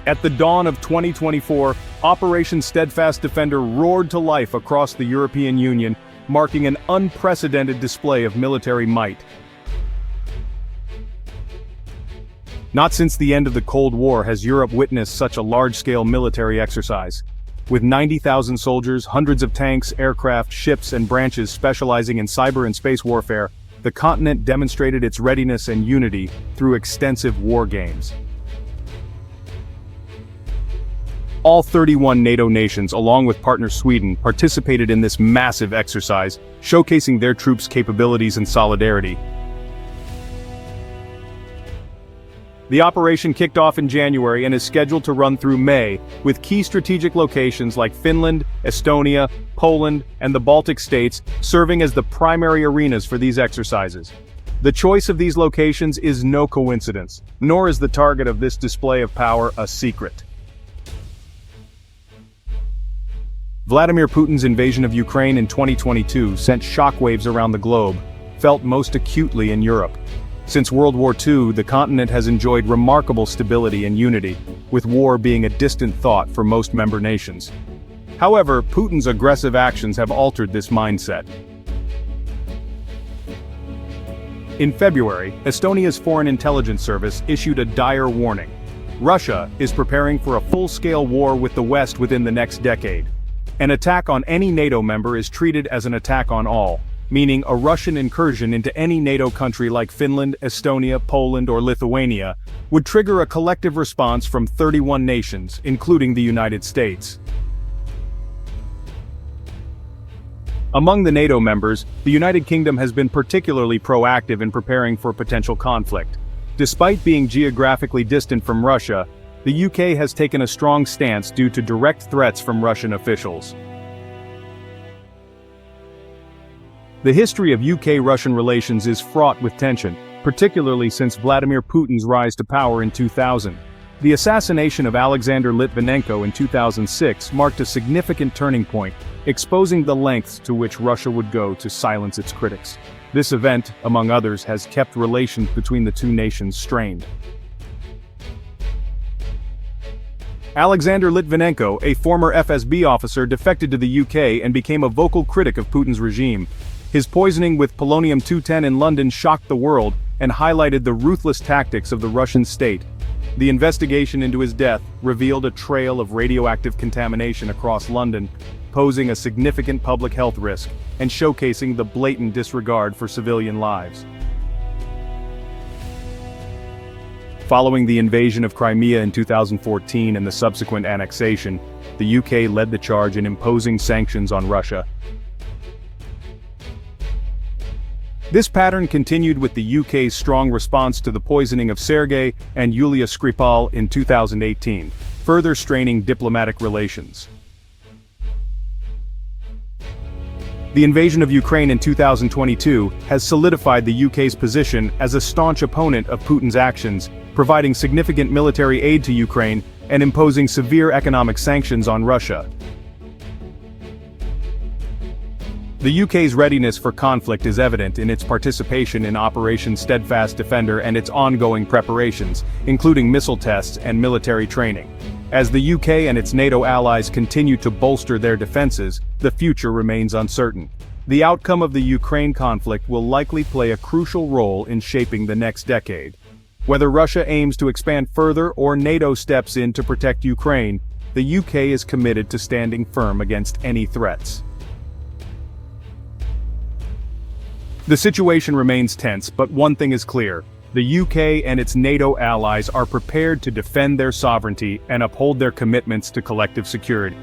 At the dawn of 2024, Operation Steadfast Defender roared to life across the European Union, marking an unprecedented display of military might. Not since the end of the Cold War has Europe witnessed such a large-scale military exercise. With 90,000 soldiers, hundreds of tanks, aircraft, ships, and branches specializing in cyber and space warfare, the continent demonstrated its readiness and unity through extensive war games. All 31 NATO nations, along with partner Sweden, participated in this massive exercise, showcasing their troops' capabilities and solidarity. The operation kicked off in January and is scheduled to run through May, with key strategic locations like Finland, Estonia, Poland, and the Baltic states serving as the primary arenas for these exercises. The choice of these locations is no coincidence, nor is the target of this display of power a secret. Vladimir Putin's invasion of Ukraine in 2022 sent shockwaves around the globe, felt most acutely in Europe. Since World War II, the continent has enjoyed remarkable stability and unity, with war being a distant thought for most member nations. However, Putin's aggressive actions have altered this mindset. In February, Estonia's Foreign Intelligence Service issued a dire warning. Russia is preparing for a full-scale war with the West within the next decade. An attack on any NATO member is treated as an attack on all, meaning a Russian incursion into any NATO country like Finland, Estonia, Poland, or Lithuania would trigger a collective response from 31 nations, including the United States. Among the NATO members, the United Kingdom has been particularly proactive in preparing for potential conflict. Despite being geographically distant from Russia, the UK has taken a strong stance due to direct threats from Russian officials. The history of UK-Russian relations is fraught with tension, particularly since Vladimir Putin's rise to power in 2000. The assassination of Alexander Litvinenko in 2006 marked a significant turning point, exposing the lengths to which Russia would go to silence its critics. This event, among others, has kept relations between the two nations strained. Alexander Litvinenko, a former FSB officer, defected to the UK and became a vocal critic of Putin's regime. His poisoning with polonium-210 in London shocked the world and highlighted the ruthless tactics of the Russian state. The investigation into his death revealed a trail of radioactive contamination across London, posing a significant public health risk and showcasing the blatant disregard for civilian lives. Following the invasion of Crimea in 2014 and the subsequent annexation, the UK led the charge in imposing sanctions on Russia. This pattern continued with the UK's strong response to the poisoning of Sergei and Yulia Skripal in 2018, further straining diplomatic relations. The invasion of Ukraine in 2022 has solidified the UK's position as a staunch opponent of Putin's actions, providing significant military aid to Ukraine and imposing severe economic sanctions on Russia. The UK's readiness for conflict is evident in its participation in Operation Steadfast Defender and its ongoing preparations, including missile tests and military training. As the UK and its NATO allies continue to bolster their defenses, the future remains uncertain. The outcome of the Ukraine conflict will likely play a crucial role in shaping the next decade. Whether Russia aims to expand further or NATO steps in to protect Ukraine, the UK is committed to standing firm against any threats. The situation remains tense, but one thing is clear. The UK and its NATO allies are prepared to defend their sovereignty and uphold their commitments to collective security.